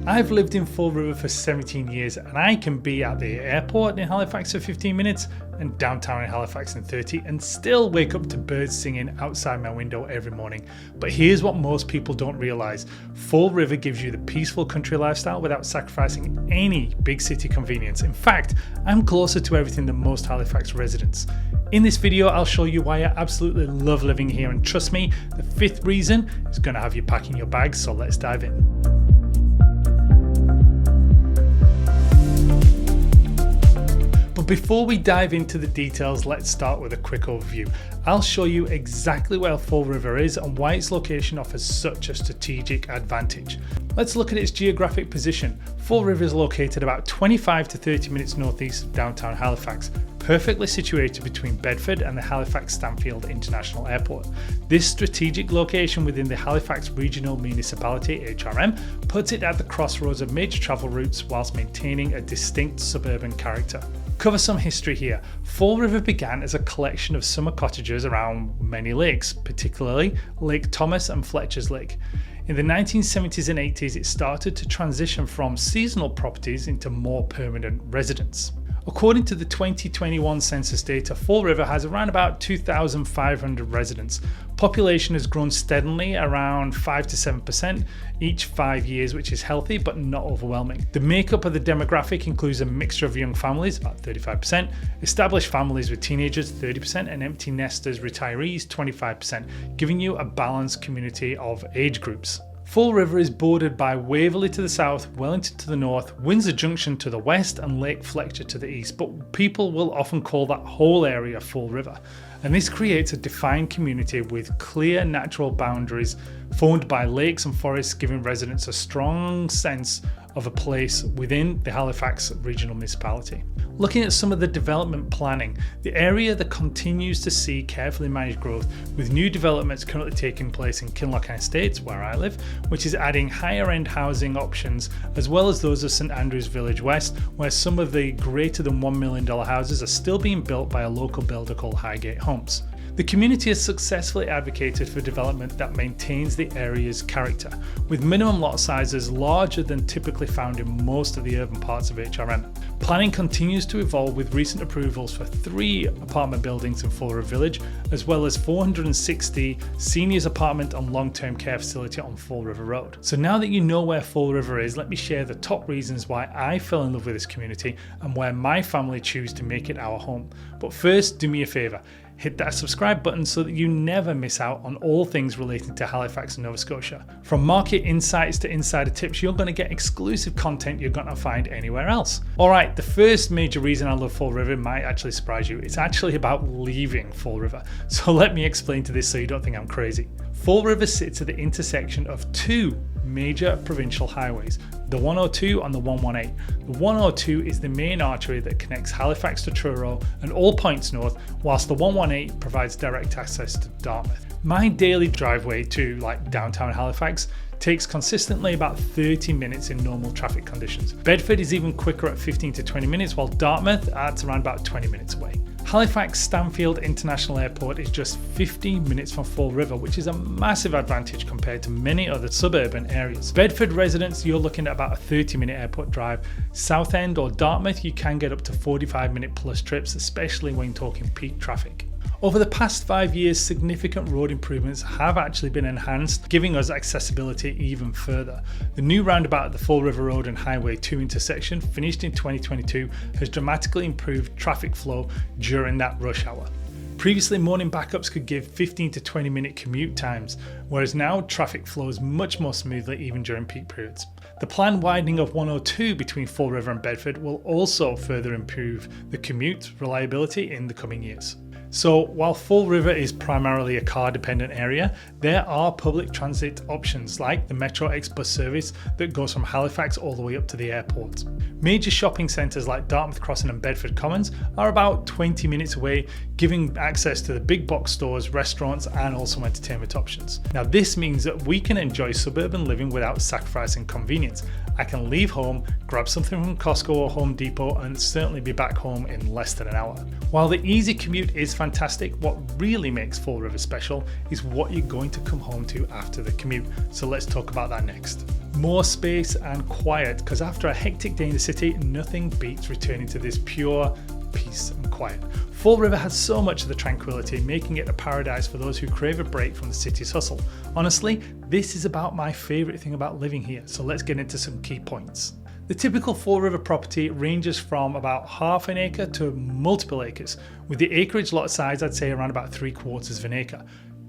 I've lived in Fall River for 17 years and I can be at the airport in Halifax for 15 minutes and downtown in Halifax in 30 and still wake up to birds singing outside my window every morning. But here's what most people don't realise. Fall River gives you the peaceful country lifestyle without sacrificing any big city convenience. In fact, I'm closer to everything than most Halifax residents. In this video, I'll show you why I absolutely love living here, and trust me, the fifth reason is going to have you packing your bags, so let's dive in. But before we dive into the details, let's start with a quick overview. I'll show you exactly where Fall River is and why its location offers such a strategic advantage. Let's look at its geographic position. Fall River is located about 25 to 30 minutes northeast of downtown Halifax, perfectly situated between Bedford and the Halifax Stanfield International Airport. This strategic location within the Halifax Regional Municipality, HRM, puts it at the crossroads of major travel routes whilst maintaining a distinct suburban character. Cover some history here. Fall River began as a collection of summer cottages around many lakes, particularly Lake Thomas and Fletcher's Lake. In the 1970s and 80s, it started to transition from seasonal properties into more permanent residence. According to the 2021 census data, Fall River has around about 2,500 residents. Population has grown steadily around 5 to 7% each 5 years, which is healthy but not overwhelming. The makeup of the demographic includes a mixture of young families, about 35%, established families with teenagers, 30%, and empty nesters, retirees, 25%, giving you a balanced community of age groups. Fall River is bordered by Waverley to the south, Wellington to the north, Windsor Junction to the west, and Lake Fletcher to the east, but people will often call that whole area Fall River. And this creates a defined community with clear natural boundaries formed by lakes and forests, giving residents a strong sense of a place within the Halifax Regional Municipality. Looking at some of the development planning, the area that continues to see carefully managed growth, with new developments currently taking place in Kinloch Estates, where I live, which is adding higher end housing options, as well as those of St Andrews Village West, where some of the greater than $1 million houses are still being built by a local builder called Highgate Homes. The community has successfully advocated for development that maintains the area's character, with minimum lot sizes larger than typically found in most of the urban parts of HRM. Planning continues to evolve, with recent approvals for 3 apartment buildings in Fall River Village, as well as 460 seniors apartment and long-term care facility on Fall River Road. So now that you know where Fall River is, let me share the top reasons why I fell in love with this community and where my family choose to make it our home. But first, do me a favour. Hit that subscribe button so that you never miss out on all things related to Halifax and Nova Scotia. From market insights to insider tips, you're going to get exclusive content you're going to find anywhere else. Alright, the first major reason I love Fall River might actually surprise you. It's actually about leaving Fall River. So let me explain to this so you don't think I'm crazy. Fall River sits at the intersection of 2 major provincial highways, the 102 and the 118. The 102 is the main artery that connects Halifax to Truro and all points north, whilst the 118 provides direct access to Dartmouth. My daily driveway to downtown Halifax takes consistently about 30 minutes in normal traffic conditions. Bedford is even quicker at 15 to 20 minutes, while Dartmouth adds around about 20 minutes away. Halifax Stanfield International Airport is just 15 minutes from Fall River, which is a massive advantage compared to many other suburban areas. Bedford residents, you're looking at about a 30-minute airport drive. Southend or Dartmouth, you can get up to 45-minute plus trips, especially when talking peak traffic. Over the past 5 years, significant road improvements have actually been enhanced, giving us accessibility even further. The new roundabout at the Fall River Road and Highway 2 intersection, finished in 2022, has dramatically improved traffic flow during that rush hour. Previously, morning backups could give 15 to 20 minute commute times, whereas now traffic flows much more smoothly even during peak periods. The planned widening of 102 between Fall River and Bedford will also further improve the commute reliability in the coming years. So while Fall River is primarily a car-dependent area, there are public transit options like the Metro X bus service that goes from Halifax all the way up to the airport. Major shopping centres like Dartmouth Crossing and Bedford Commons are about 20 minutes away, giving access to the big box stores, restaurants, and also entertainment options. Now this means that we can enjoy suburban living without sacrificing convenience. I can leave home, grab something from Costco or Home Depot, and certainly be back home in less than an hour. While the easy commute is fantastic, fantastic. What really makes Fall River special is what you're going to come home to after the commute. So let's talk about that next. More space and quiet, because after a hectic day in the city, nothing beats returning to this pure peace and quiet. Fall River has so much of the tranquility, making it a paradise for those who crave a break from the city's hustle. Honestly, this is about my favourite thing about living here, so let's get into some key points. The typical Fall River property ranges from about half an acre to multiple acres, with the acreage lot size I'd say around about 3/4 of an acre.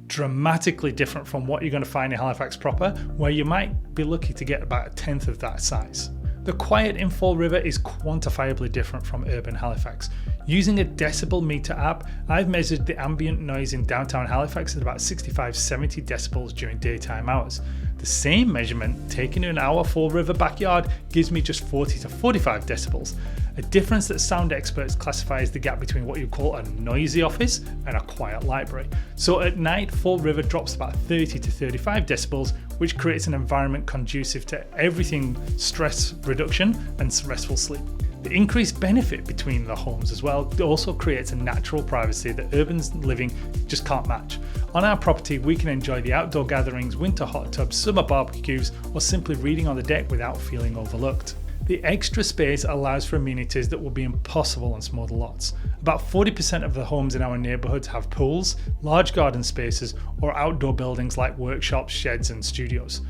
Dramatically different from what you're going to find in Halifax proper, where you might be lucky to get about 1/10 of that size. The quiet in Fall River is quantifiably different from urban Halifax. Using a decibel meter app, I've measured the ambient noise in downtown Halifax at about 65-70 decibels during daytime hours. The same measurement taken in our Fall River backyard gives me just 40 to 45 decibels, a difference that sound experts classify as the gap between what you call a noisy office and a quiet library. So at night, Fall River drops about 30 to 35 decibels, which creates an environment conducive to everything stress reduction and restful sleep. The increased benefit between the homes as well also creates a natural privacy that urban living just can't match. On our property, we can enjoy the outdoor gatherings, winter hot tubs, summer barbecues, or simply reading on the deck without feeling overlooked. The extra space allows for amenities that will be impossible on smaller lots. About 40% of the homes in our neighbourhoods have pools, large garden spaces, or outdoor buildings like workshops, sheds, and studios.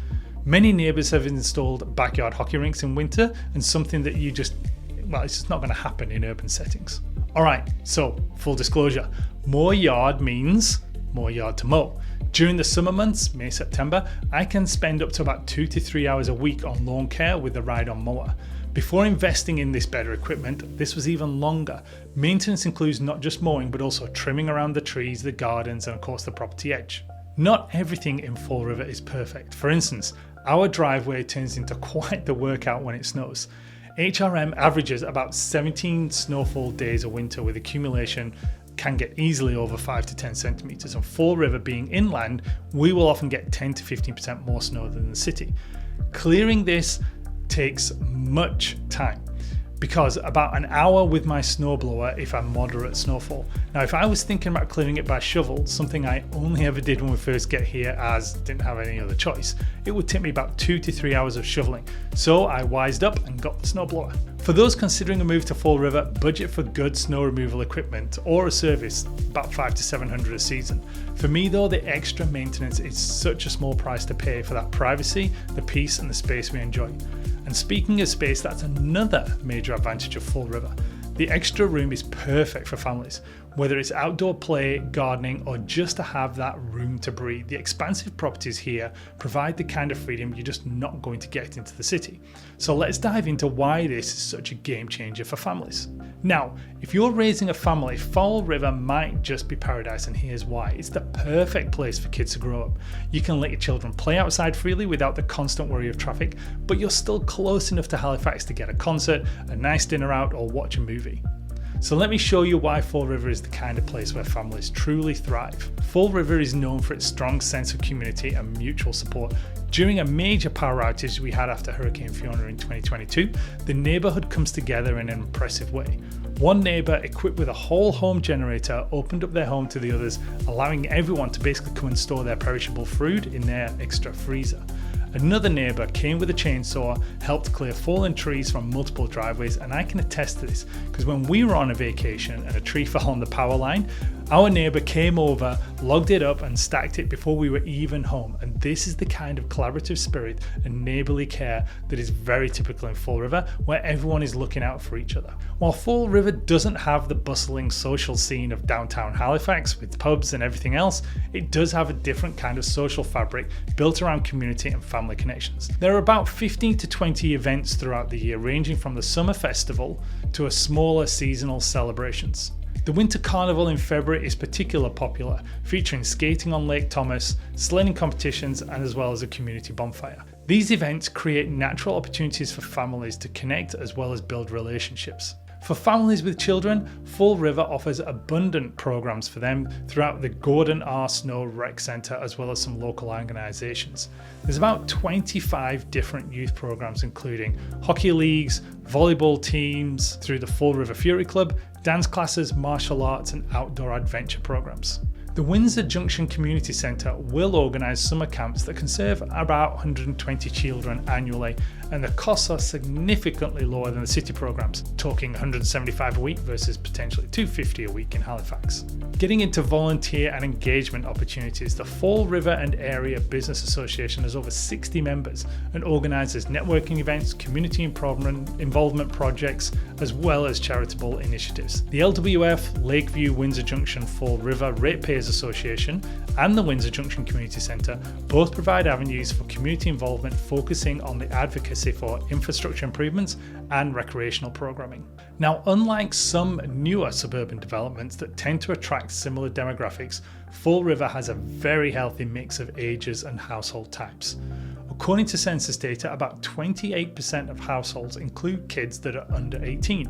Many neighbours have installed backyard hockey rinks in winter, and something that it's just not going to happen in urban settings. Alright, so full disclosure, more yard means more yard to mow. During the summer months, May, September, I can spend up to about 2 to 3 hours a week on lawn care with the ride-on mower. Before investing in this better equipment, this was even longer. Maintenance includes not just mowing, but also trimming around the trees, the gardens, and of course the property edge. Not everything in Fall River is perfect. For instance, our driveway turns into quite the workout when it snows. HRM averages about 17 snowfall days a winter, with accumulation can get easily over 5 to 10 centimetres, and Fall River being inland, we will often get 10 to 15% more snow than the city. Clearing this takes much time, because about an hour with my snowblower if I'm moderate snowfall. Now if I was thinking about clearing it by shovel, something I only ever did when we first get here as didn't have any other choice, it would take me about 2 to 3 hours of shoveling. So I wised up and got the snowblower. For those considering a move to Fall River, budget for good snow removal equipment or a service, about $500 to $700 a season. For me though, the extra maintenance is such a small price to pay for that privacy, the peace and the space we enjoy. And speaking of space, that's another major advantage of Fall River. The extra room is perfect for families, whether it's outdoor play, gardening, or just to have that room to breathe. The expansive properties here provide the kind of freedom you're just not going to get into the city. So let's dive into why this is such a game changer for families. Now, if you're raising a family, Fall River might just be paradise, and here's why. It's the perfect place for kids to grow up. You can let your children play outside freely without the constant worry of traffic, but you're still close enough to Halifax to get a concert, a nice dinner out, or watch a movie. So let me show you why Fall River is the kind of place where families truly thrive. Fall River is known for its strong sense of community and mutual support. During a major power outage we had after Hurricane Fiona in 2022, the neighbourhood comes together in an impressive way. One neighbour, equipped with a whole home generator, opened up their home to the others, allowing everyone to basically come and store their perishable food in their extra freezer. Another neighbour came with a chainsaw, helped clear fallen trees from multiple driveways, and I can attest to this because when we were on a vacation and a tree fell on the power line, our neighbour came over, logged it up and stacked it before we were even home. And this is the kind of collaborative spirit and neighbourly care that is very typical in Fall River, where everyone is looking out for each other. While Fall River doesn't have the bustling social scene of downtown Halifax with pubs and everything else, it does have a different kind of social fabric built around community and family connections. There are about 15 to 20 events throughout the year, ranging from the summer festival to a smaller seasonal celebrations. The Winter Carnival in February is particularly popular, featuring skating on Lake Thomas, sledding competitions, and as well as a community bonfire. These events create natural opportunities for families to connect as well as build relationships. For families with children, Fall River offers abundant programs for them throughout the Gordon R. Snow Rec Centre as well as some local organisations. There's about 25 different youth programs including hockey leagues, volleyball teams through the Fall River Fury Club, dance classes, martial arts and outdoor adventure programs. The Windsor Junction Community Centre will organise summer camps that can serve about 120 children annually, and the costs are significantly lower than the city programmes, talking $175 a week versus potentially $250 a week in Halifax. Getting into volunteer and engagement opportunities, the Fall River and Area Business Association has over 60 members and organises networking events, community involvement projects, as well as charitable initiatives. The LWF, Lakeview, Windsor Junction, Fall River Ratepayers Association and the Windsor Junction Community Centre both provide avenues for community involvement focusing on the advocacy for infrastructure improvements and recreational programming. Now, unlike some newer suburban developments that tend to attract similar demographics, Fall River has a very healthy mix of ages and household types. According to census data, about 28% of households include kids that are under 18.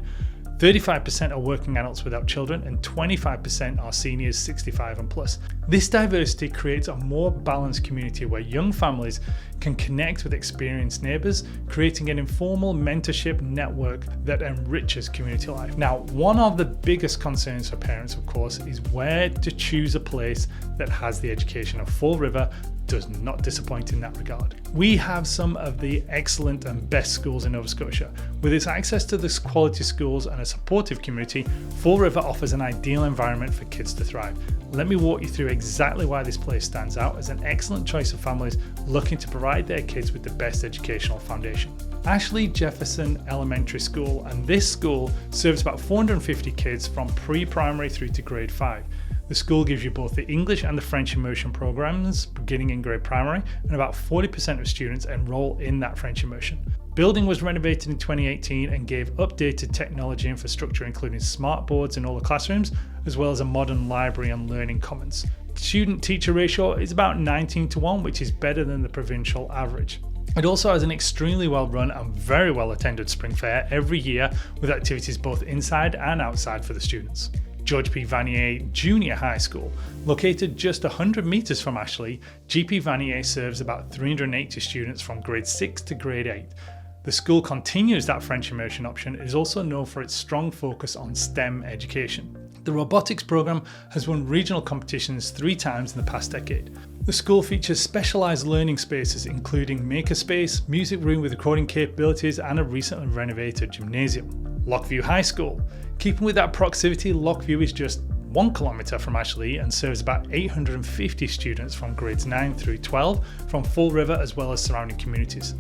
35% are working adults without children and 25% are seniors 65 and plus. This diversity creates a more balanced community where young families can connect with experienced neighbours, creating an informal mentorship network that enriches community life. Now, one of the biggest concerns for parents, of course, is where to choose a place that has the education of Fall River does not disappoint in that regard. We have some of the excellent and best schools in Nova Scotia. With its access to this quality schools and a supportive community, Fall River offers an ideal environment for kids to thrive. Let me walk you through exactly why this place stands out as an excellent choice of families looking to provide their kids with the best educational foundation. Ashley Jefferson Elementary School, and this school serves about 450 kids from pre-primary through to grade 5. The school gives you both the English and the French immersion programs beginning in grade primary, and about 40% of students enroll in that French immersion. Building was renovated in 2018 and gave updated technology infrastructure including smart boards in all the classrooms, as well as a modern library and learning commons. Student-teacher ratio is about 19:1, which is better than the provincial average. It also has an extremely well run and very well attended spring fair every year with activities both inside and outside for the students. George P. Vanier Junior High School. Located just 100 metres from Ashley, GP Vanier serves about 380 students from grade 6 to grade 8. The school continues that French immersion option and is also known for its strong focus on STEM education. The robotics program has won regional competitions 3 times in the past decade. The school features specialised learning spaces including makerspace, music room with recording capabilities and a recently renovated gymnasium. Lockview High School. Keeping with that proximity, Lockview is just 1 kilometre from Ashley and serves about 850 students from grades 9 through 12 from Fall River as well as surrounding communities.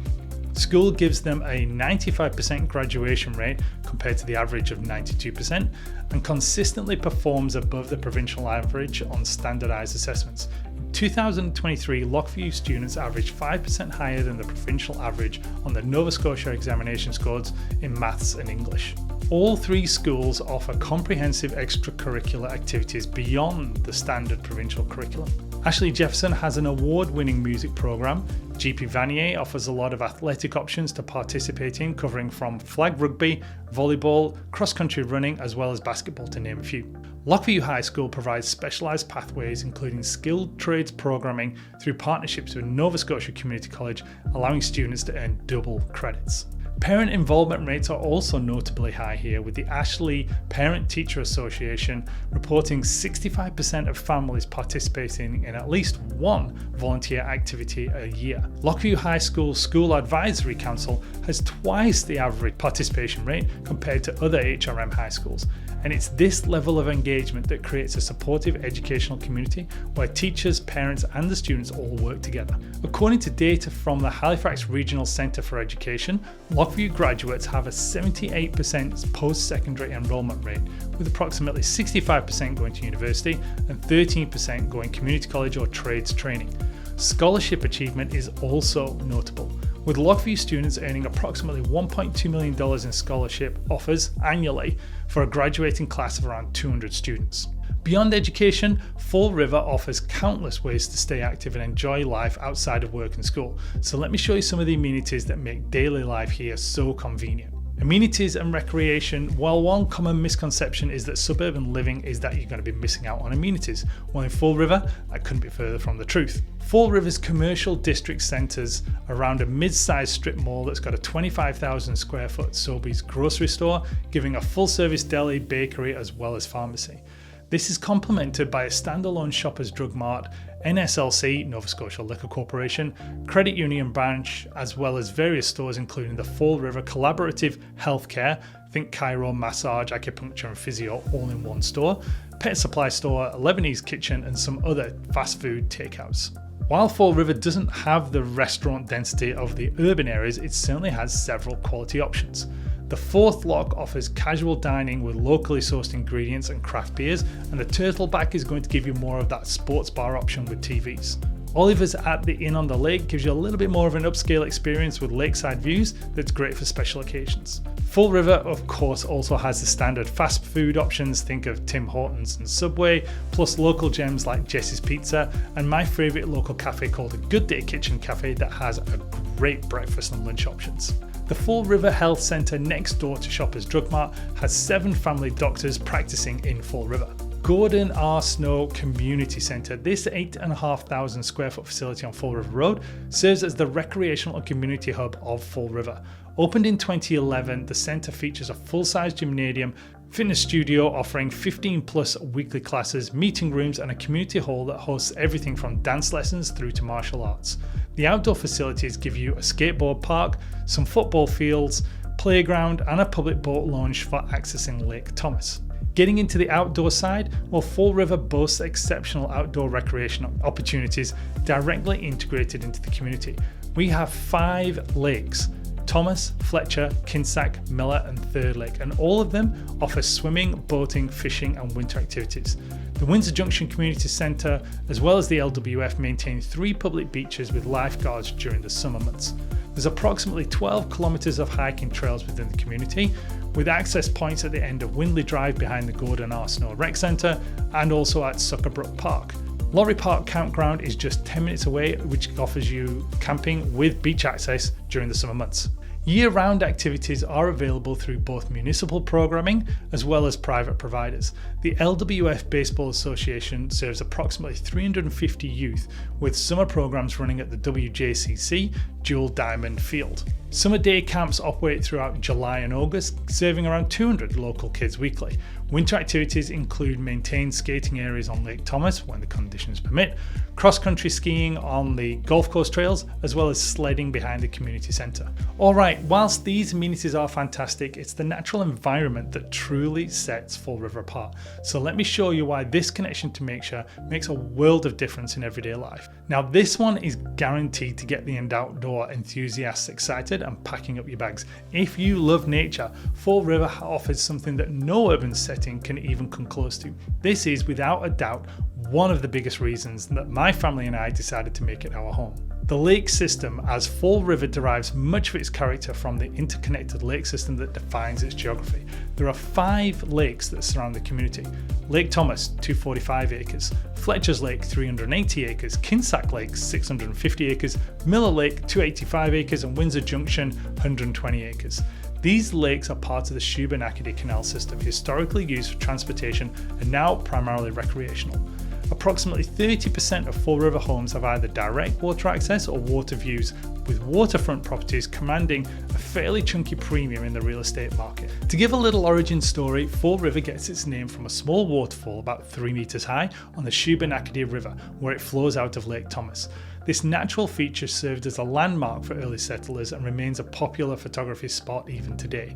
The school gives them a 95% graduation rate compared to the average of 92% and consistently performs above the provincial average on standardised assessments. In 2023, Lockview students averaged 5% higher than the provincial average on the Nova Scotia examination scores in maths and English. All 3 schools offer comprehensive extracurricular activities beyond the standard provincial curriculum. Ashley Jefferson has an award-winning music program. GP Vanier offers a lot of athletic options to participate in, covering from flag rugby, volleyball, cross-country running, as well as basketball to name a few. Lockview High School provides specialised pathways including skilled trades programming through partnerships with Nova Scotia Community College, allowing students to earn double credits. Parent involvement rates are also notably high here, with the Ashley Parent-Teacher Association reporting 65% of families participating in at least one volunteer activity a year. Lockview High School School Advisory Council has twice the average participation rate compared to other HRM high schools, and it's this level of engagement that creates a supportive educational community where teachers, parents and the students all work together. According to data from the Halifax Regional Centre for Education, Lockview graduates have a 78% post-secondary enrolment rate, with approximately 65% going to university and 13% going community college or trades training. Scholarship achievement is also notable, with Lockview students earning approximately $1.2 million in scholarship offers annually for a graduating class of around 200 students. Beyond education, Fall River offers countless ways to stay active and enjoy life outside of work and school. So let me show you some of the amenities that make daily life here so convenient. Amenities and recreation. While one common misconception is that suburban living is that you're going to be missing out on amenities, well, in Fall River, that couldn't be further from the truth. Fall River's commercial district centres around a mid-sized strip mall that's got a 25,000 square foot Sobeys grocery store, giving a full-service deli, bakery as well as pharmacy. This is complemented by a standalone Shoppers Drug Mart, NSLC, Nova Scotia Liquor Corporation, Credit Union branch, as well as various stores including the Fall River Collaborative Healthcare, think chiro, massage, acupuncture and physio all in one store, pet supply store, a Lebanese kitchen and some other fast food takeouts. While Fall River doesn't have the restaurant density of the urban areas, it certainly has several quality options. The Fourth Lock offers casual dining with locally sourced ingredients and craft beers, and the Turtleback is going to give you more of that sports bar option with TVs. Oliver's at the Inn on the Lake gives you a little bit more of an upscale experience with lakeside views that's great for special occasions. Fall River, of course, also has the standard fast food options, think of Tim Hortons and Subway, plus local gems like Jess's Pizza, and my favourite local cafe called a Good Day Kitchen Cafe that has a great breakfast and lunch options. The Fall River Health Centre next door to Shoppers Drug Mart has 7 family doctors practicing in Fall River. Gordon R. Snow Community Centre. This 8,500 square foot facility on Fall River Road serves as the recreational and community hub of Fall River. Opened in 2011, the centre features a full-size gymnasium, fitness studio offering 15 plus weekly classes, meeting rooms and a community hall that hosts everything from dance lessons through to martial arts. The outdoor facilities give you a skateboard park, some football fields, playground and a public boat launch for accessing Lake Thomas. Getting into the outdoor side, well, Fall River boasts exceptional outdoor recreation opportunities directly integrated into the community. We have 5 lakes: Thomas, Fletcher, Kinsack, Miller and Third Lake, and all of them offer swimming, boating, fishing and winter activities. The Windsor Junction Community Centre as well as the LWF maintain 3 public beaches with lifeguards during the summer months. There's approximately 12 kilometres of hiking trails within the community, with access points at the end of Windley Drive behind the Gordon R. Snow Rec Centre and also at Suckerbrook Park. Laurie Park Campground is just 10 minutes away, which offers you camping with beach access during the summer months. Year-round activities are available through both municipal programming as well as private providers. The LWF Baseball Association serves approximately 350 youth, with summer programs running at the WJCC Jewel Diamond Field. Summer day camps operate throughout July and August, serving around 200 local kids weekly. Winter activities include maintained skating areas on Lake Thomas when the conditions permit, cross-country skiing on the golf course trails, as well as sledding behind the community centre. Alright, whilst these amenities are fantastic, it's the natural environment that truly sets Fall River apart. So let me show you why this connection to nature makes a world of difference in everyday life. Now this one is guaranteed to get the outdoor enthusiasts excited and packing up your bags. If you love nature, Fall River offers something that no urban setting can even come close to. This is without a doubt one of the biggest reasons that my family and I decided to make it our home. The lake system, as Fall River derives much of its character from the interconnected lake system that defines its geography. There are 5 lakes that surround the community. Lake Thomas, 245 acres, Fletcher's Lake, 380 acres, Kinsack Lake, 650 acres, Miller Lake, 285 acres, and Windsor Junction, 120 acres. These lakes are part of the Shubenacadie Canal system, historically used for transportation and now primarily recreational. Approximately 30% of Fall River homes have either direct water access or water views, with waterfront properties commanding a fairly chunky premium in the real estate market. To give a little origin story, Fall River gets its name from a small waterfall about 3 meters high on the Shubenacadie River, where it flows out of Lake Thomas. This natural feature served as a landmark for early settlers and remains a popular photography spot even today.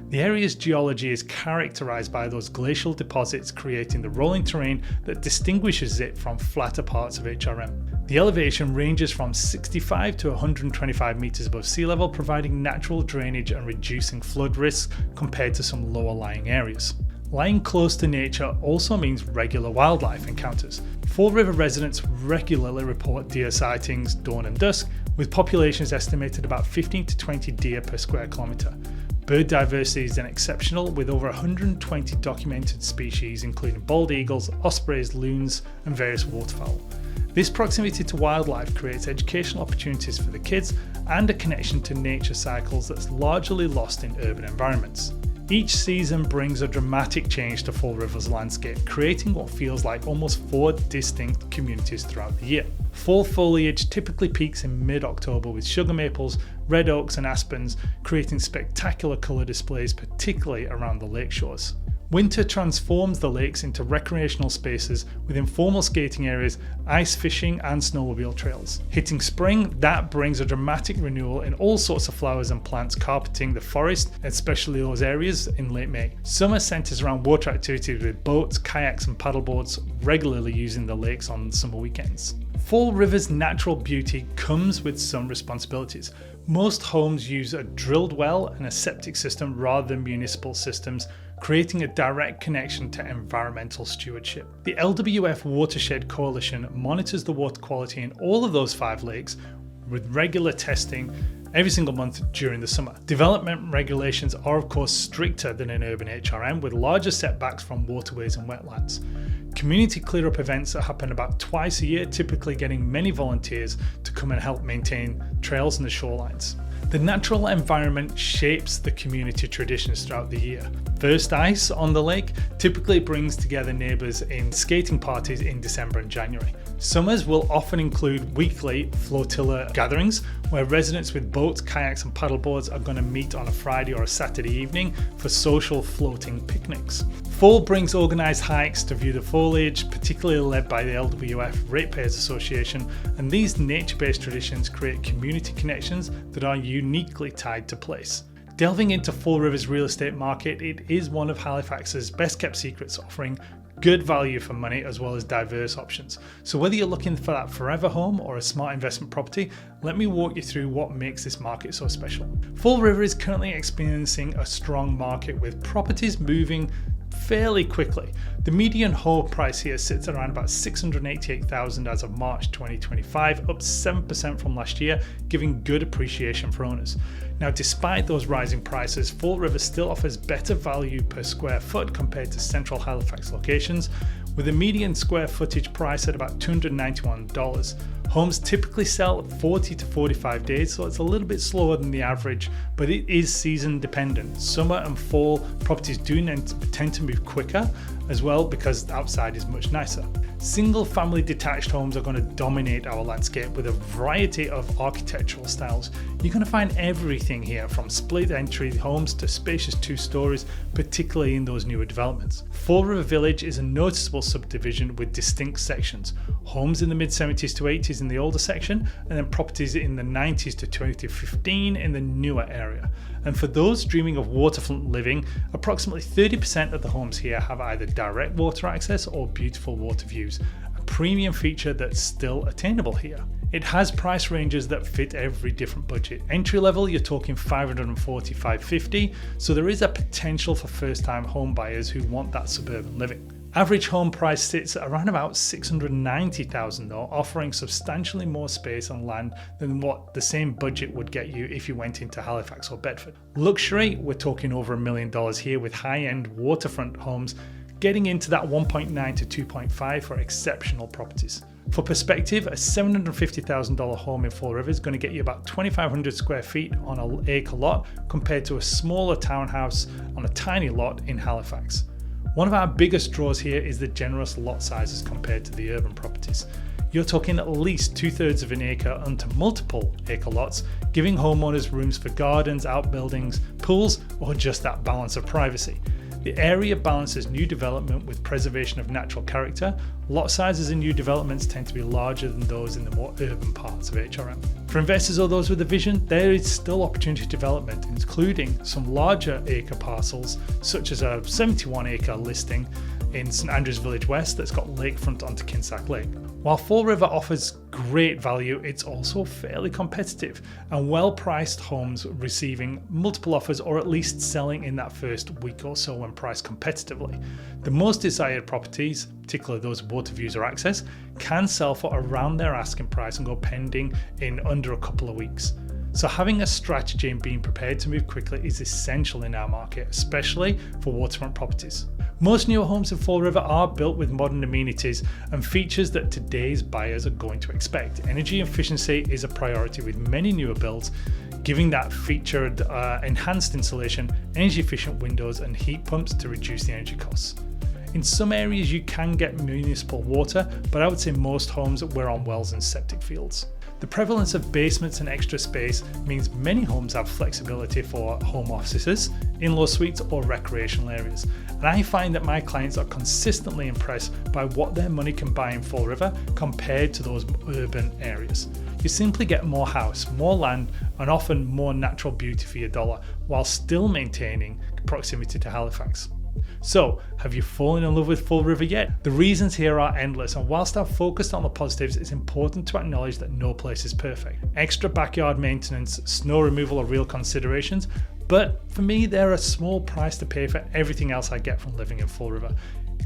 The area's geology is characterised by those glacial deposits, creating the rolling terrain that distinguishes it from flatter parts of HRM. The elevation ranges from 65 to 125 metres above sea level, providing natural drainage and reducing flood risks compared to some lower lying areas. Lying close to nature also means regular wildlife encounters. Fall River residents regularly report deer sightings dawn and dusk, with populations estimated about 15 to 20 deer per square kilometre. Bird diversity is then exceptional, with over 120 documented species including bald eagles, ospreys, loons and various waterfowl. This proximity to wildlife creates educational opportunities for the kids and a connection to nature cycles that's largely lost in urban environments. Each season brings a dramatic change to Fall River's landscape, creating what feels like almost 4 distinct communities throughout the year. Fall foliage typically peaks in mid-October with sugar maples, red oaks and aspens, creating spectacular colour displays, particularly around the lake shores. Winter transforms the lakes into recreational spaces with informal skating areas, ice fishing and snowmobile trails. Hitting spring, that brings a dramatic renewal in all sorts of flowers and plants carpeting the forest, especially those areas in late May. Summer centres around water activities with boats, kayaks and paddleboards regularly using the lakes on summer weekends. Fall River's natural beauty comes with some responsibilities. Most homes use a drilled well and a septic system rather than municipal systems, creating a direct connection to environmental stewardship. The LWF Watershed Coalition monitors the water quality in all of those 5 lakes with regular testing every single month during the summer. Development regulations are of course stricter than an urban HRM, with larger setbacks from waterways and wetlands. Community clear-up events that happen about twice a year, typically getting many volunteers to come and help maintain trails and the shorelines. The natural environment shapes the community traditions throughout the year. First ice on the lake typically brings together neighbours in skating parties in December and January. Summers will often include weekly flotilla gatherings where residents with boats, kayaks and paddleboards are going to meet on a Friday or a Saturday evening for social floating picnics. Fall brings organised hikes to view the foliage, particularly led by the LWF Ratepayers Association, and these nature-based traditions create community connections that are uniquely tied to place. Delving into Fall River's real estate market, it is one of Halifax's best kept secrets, offering good value for money as well as diverse options. So whether you're looking for that forever home or a smart investment property, let me walk you through what makes this market so special. Fall River is currently experiencing a strong market with properties moving fairly quickly. The median home price here sits at around about $688,000 as of March 2025, up 7% from last year, giving good appreciation for owners. Now, despite those rising prices, Fall River still offers better value per square foot compared to central Halifax locations, with a median square footage price at about $291. Homes typically sell 40 to 45 days, so it's a little bit slower than the average, but it is season dependent. Summer and fall properties do tend to move quicker as well because outside is much nicer. Single family detached homes are going to dominate our landscape with a variety of architectural styles. You're going to find everything here from split entry homes to spacious 2 stories, particularly in those newer developments. Fall River Village is a noticeable subdivision with distinct sections. Homes in the mid-70s to 80s in the older section, and then properties in the 90s to 2015 in the newer area. And for those dreaming of waterfront living, approximately 30% of the homes here have either direct water access or beautiful water views, a premium feature that's still attainable here. It has price ranges that fit every different budget. Entry level, you're talking $540, $550, so there is a potential for first-time home buyers who want that suburban living. Average home price sits at around about $690,000 though, offering substantially more space and land than what the same budget would get you if you went into Halifax or Bedford. Luxury, we're talking over $1 million here, with high-end waterfront homes getting into that 1.9 to 2.5 for exceptional properties. For perspective, a $750,000 home in Fall River is going to get you about 2,500 square feet on an acre lot compared to a smaller townhouse on a tiny lot in Halifax. One of our biggest draws here is the generous lot sizes compared to the urban properties. You're talking at least 2/3 of an acre onto multiple acre lots, giving homeowners rooms for gardens, outbuildings, pools, or just that balance of privacy. The area balances new development with preservation of natural character. Lot sizes in new developments tend to be larger than those in the more urban parts of HRM. For investors or those with a vision, there is still opportunity development, including some larger acre parcels, such as a 71 acre listing in St Andrews Village West that's got lakefront onto Kinsack Lake. While Fall River offers great value, it's also fairly competitive, and well-priced homes receiving multiple offers or at least selling in that first week or so when priced competitively. The most desired properties, particularly those with water views or access, can sell for around their asking price and go pending in under a couple of weeks. So having a strategy and being prepared to move quickly is essential in our market, especially for waterfront properties. Most newer homes in Fall River are built with modern amenities and features that today's buyers are going to expect. Energy efficiency is a priority with many newer builds, giving that featured enhanced insulation, energy efficient windows and heat pumps to reduce the energy costs. In some areas you can get municipal water, but I would say most homes we're on wells and septic fields. The prevalence of basements and extra space means many homes have flexibility for home offices, in-law suites or recreational areas. And I find that my clients are consistently impressed by what their money can buy in Fall River compared to those urban areas. You simply get more house, more land and often more natural beauty for your dollar while still maintaining proximity to Halifax. So, have you fallen in love with Fall River yet? The reasons here are endless, and whilst I've focused on the positives, it's important to acknowledge that no place is perfect. Extra backyard maintenance, snow removal are real considerations, but for me they're a small price to pay for everything else I get from living in Fall River.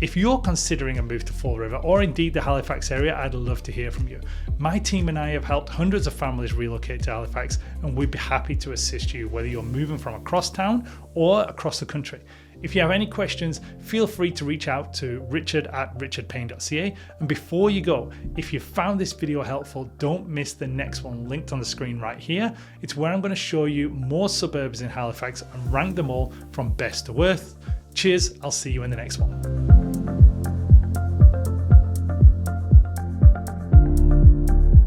If you're considering a move to Fall River or indeed the Halifax area, I'd love to hear from you. My team and I have helped hundreds of families relocate to Halifax, and we'd be happy to assist you whether you're moving from across town or across the country. If you have any questions, feel free to reach out to richard@richardpayne.ca. And before you go, if you found this video helpful, don't miss the next one linked on the screen right here. It's where I'm going to show you more suburbs in Halifax and rank them all from best to worst. Cheers, I'll see you in the next one.